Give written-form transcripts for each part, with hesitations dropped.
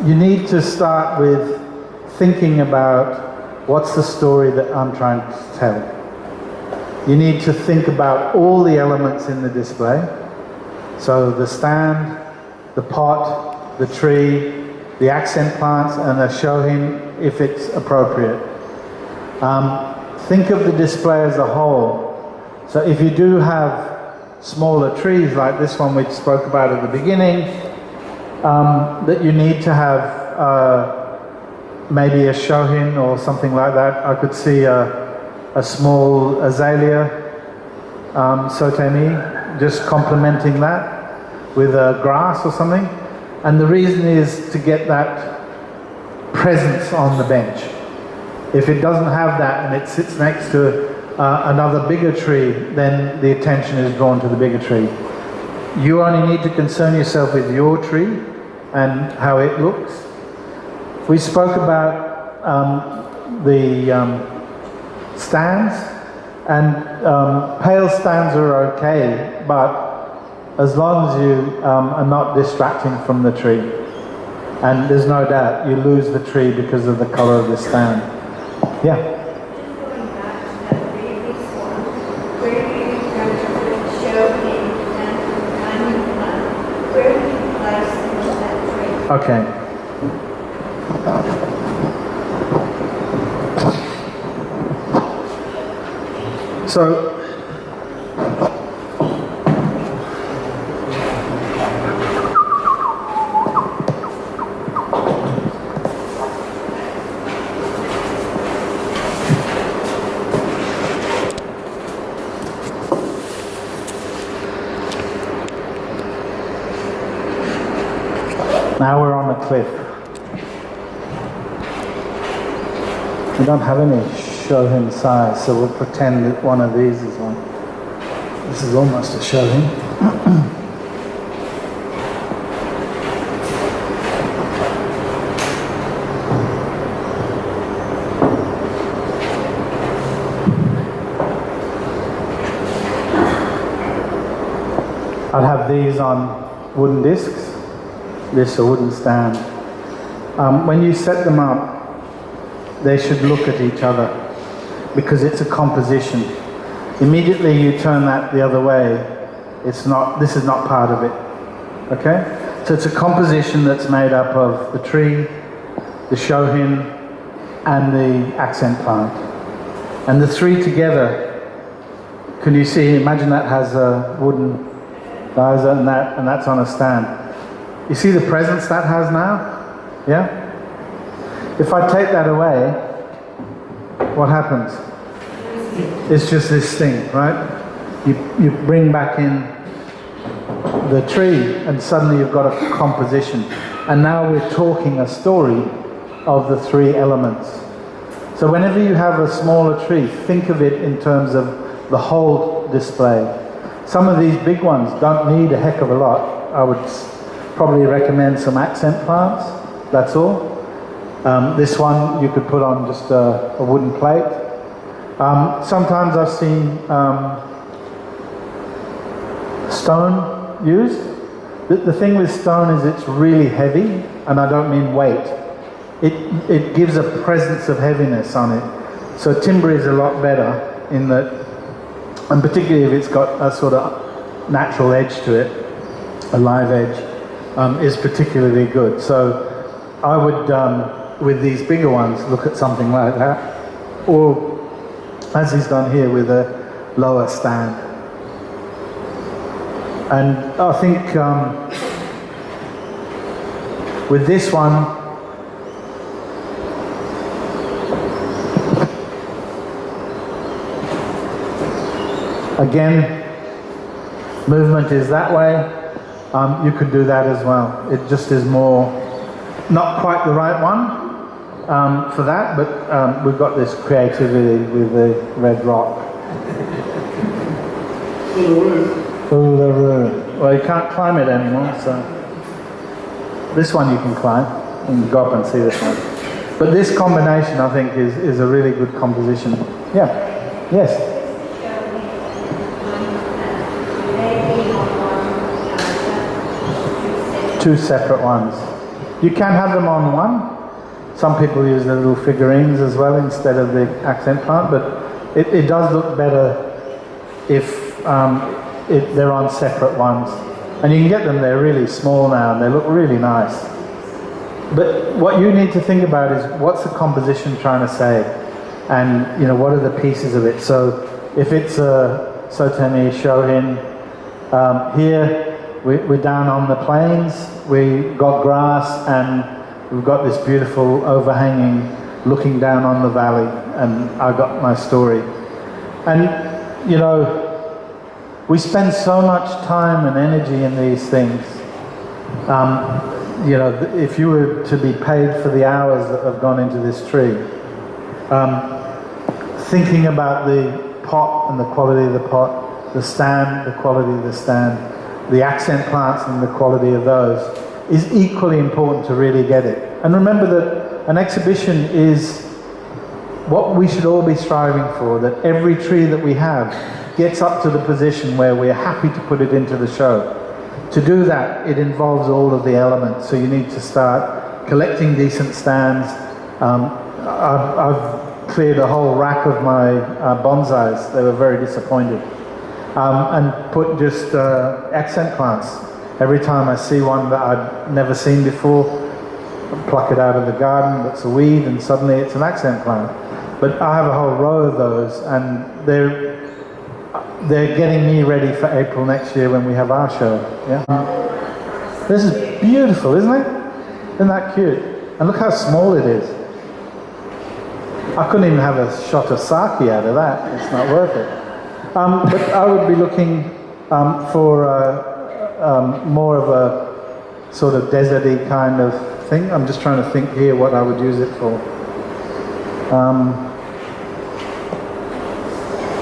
you need to start with thinking about what's the story that I'm trying to tell. You need to think about all the elements in the display. So the stand, the pot, the tree, the accent plants, and the shohin if it's appropriate. Think of the display as a whole. So if you do have smaller trees like this one we spoke about at the beginning, that you need to have maybe a shohin or something like that. I could see a small azalea, sotemi, just complementing that with a grass or something. And the reason is to get that presence on the bench. If it doesn't have that and it sits next to another bigger tree, then the attention is drawn to the bigger tree. You only need to concern yourself with your tree and how it looks. We spoke about the stands, and pale stands are okay, but as long as you are not distracting from the tree. And there's no doubt you lose the tree because of the color of the stand. Yeah. Okay. So now we're on a cliff. We don't have any shohin size, so we'll pretend that one of these is one. This is almost a shohin. I'd have these on wooden discs. This a wooden stand. When you set them up, they should look at each other because it's a composition. Immediately you turn that the other way, it's not. This is not part of it. Okay? So it's a composition that's made up of the tree, the shohin, and the accent plant, and the three together. Can you see? Imagine that has a wooden riser and that's on a stand. You see the presence that has now? Yeah? If I take that away, what happens? It's just this thing, right? You bring back in the tree and suddenly you've got a composition. And now we're talking a story of the three elements. So whenever you have a smaller tree, think of it in terms of the whole display. Some of these big ones don't need a heck of a lot. I would probably recommend some accent plants, that's all. This one you could put on just a wooden plate. Sometimes I've seen stone used. The thing with stone is it's really heavy, and I don't mean weight. It gives a presence of heaviness on it. So timber is a lot better in that, and particularly if it's got a sort of natural edge to it, a live edge, is particularly good. So I would, with these bigger ones, look at something like that, or as he's done here with a lower stand. And I think with this one, again, movement is that way. You could do that as well. It just is more, not quite the right one for that, but we've got this creativity with the red rock. Uluru. Well, you can't climb it anymore, so this one you can climb. You can go up and see this one. But this combination, I think, is a really good composition. Yeah. Yes. Two separate ones. You can have them on one. Some people use the little figurines as well instead of the accent plant, but it does look better if they're on separate ones. And you can get them, they're really small now and they look really nice. But what you need to think about is what's the composition trying to say? And you know, what are the pieces of it? So if it's a Sotemi Shohin, here we're down on the plains, we got grass and we've got this beautiful overhanging looking down on the valley, and I got my story. And you know, we spend so much time and energy in these things. You know, if you were to be paid for the hours that have gone into this tree, thinking about the pot and the quality of the pot, the stand, the quality of the stand, the accent plants and the quality of those is equally important to really get it. And remember that an exhibition is what we should all be striving for, that every tree that we have gets up to the position where we're happy to put it into the show. To do that, it involves all of the elements, so you need to start collecting decent stands. I've cleared a whole rack of my bonsais. They were very disappointed. And put just accent plants. Every time I see one that I'd never seen before, I pluck it out of the garden, that's a weed, and suddenly it's an accent plant. But I have a whole row of those, and they're getting me ready for April next year when we have our show. Yeah. This is beautiful, isn't it? Isn't that cute? And look how small it is. I couldn't even have a shot of sake out of that. It's not worth it. But I would be looking for more of a sort of deserty kind of thing. I'm just trying to think here what I would use it for.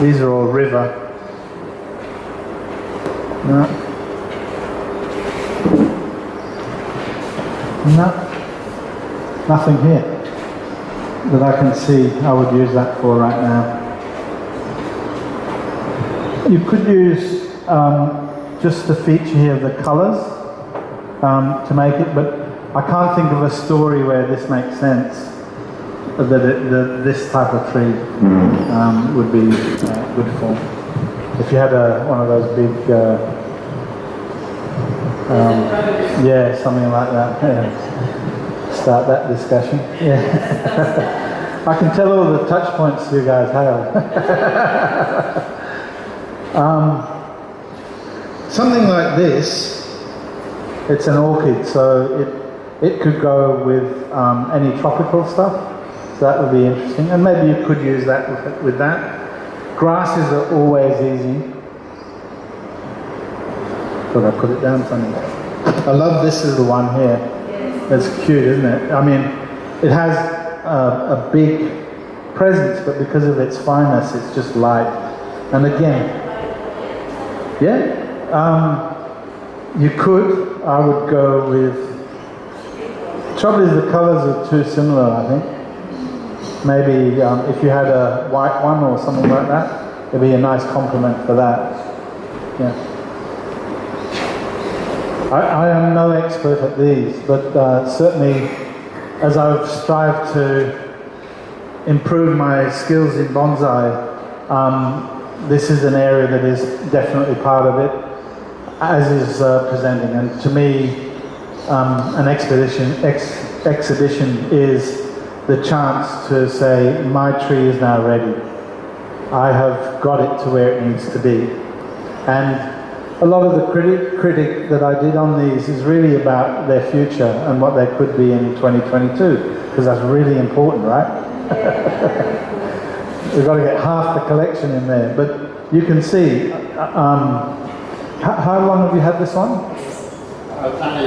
These are all river. No. No. Nothing here that I can see I would use that for right now. You could use just the feature here of the colours to make it, but I can't think of a story where this makes sense, that this type of tree would be good for. If you had one of those big, yeah, something like that. Yeah. Start that discussion. Yeah. I can tell all the touch points you guys have. Something like this, it's an orchid, so it could go with any tropical stuff, so that would be interesting, and maybe you could use that with that. Grasses are always easy. Thought I put it down funny. I love this little one here. It's cute, isn't it? I mean, it has a big presence, but because of its fineness, it's just light. And again, yeah, you could. I would go with. Trouble is the colours are too similar, I think. Maybe if you had a white one or something like that, it'd be a nice complement for that. Yeah. I am no expert at these, but certainly as I've strived to improve my skills in bonsai, this is an area that is definitely part of it, as is presenting. And to me, an exhibition is the chance to say, my tree is now ready. I have got it to where it needs to be. And a lot of the critic that I did on these is really about their future and what they could be in 2022, because that's really important, right? We've got to get half the collection in there. But you can see, how long have you had this on? 7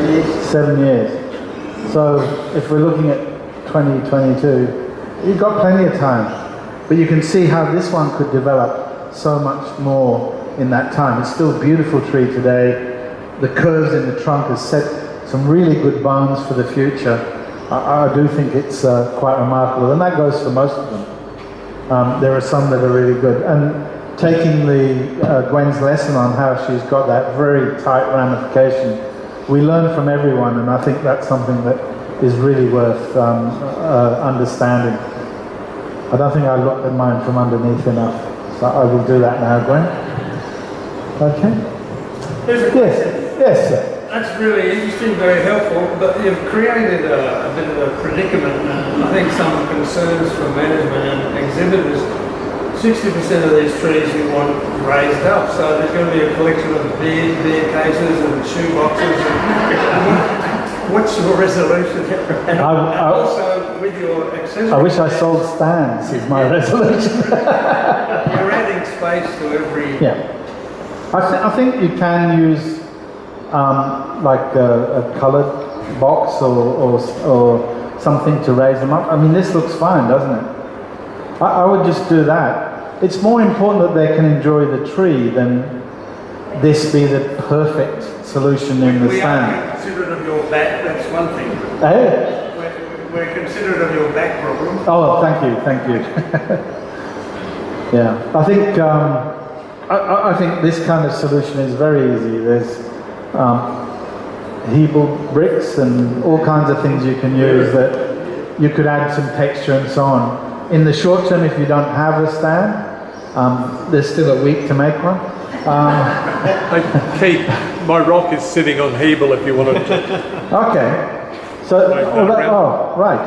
years. 7 years. So if we're looking at 2022, you've got plenty of time. But you can see how this one could develop so much more in that time. It's still a beautiful tree today. The curves in the trunk has set some really good bones for the future. I do think it's quite remarkable, and that goes for most of them. There are some that are really good. And taking Gwen's lesson on how she's got that very tight ramification we learn from everyone, and I think that's something that is really worth understanding. I don't think I looked at mine from underneath enough, so I will do that now, Gwen. Okay? Yes, sir. That's really interesting, very helpful, but you've created a bit of a predicament, and I think some concerns from management and exhibitors. 60% of these trees you want raised up, so there's going to be a collection of beer cases and shoe boxes. And what's your resolution? And also with your accessories. I wish I sold stands, is my resolution. You're adding space to every... Yeah. I think you can use like a coloured box or something to raise them up. I mean, this looks fine, doesn't it? I would just do that. It's more important that they can enjoy the tree than this be the perfect solution in the We stand. are considerate of your back, that's one thing. Hey? We're considerate of your back problem. Oh, thank you. Yeah, I think this kind of solution is very easy. There's Hebel bricks and all kinds of things you can use that you could add some texture and so on. In the short term, if you don't have a stand, there's still a week to make one. Keith, my rock is sitting on Hebel if you wanted to. Okay. So, right.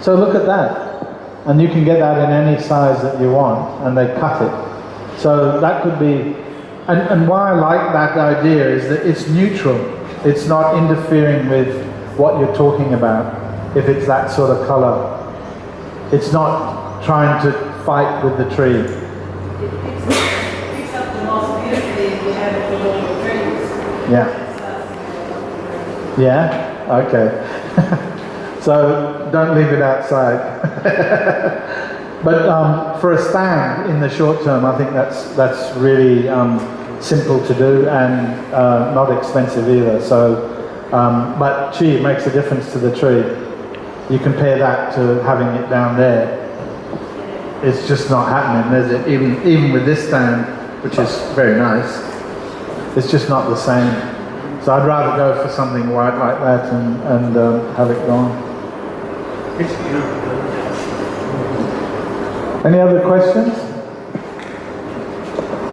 So look at that. And you can get that in any size that you want, and they cut it. So that could be, and why I like that idea is that it's neutral. It's not interfering with what you're talking about, if it's that sort of color. It's not trying to fight with the tree. It picks up the moss beautifully if you have it with all the trees. Yeah. Yeah? Okay. So don't leave it outside. But for a stand in the short term, I think that's really simple to do and not expensive either. So, but gee, it makes a difference to the tree. You compare that to having it down there. It's just not happening, is it? Even with this stand, which is very nice, it's just not the same. So I'd rather go for something white like that and have it gone. Any other questions?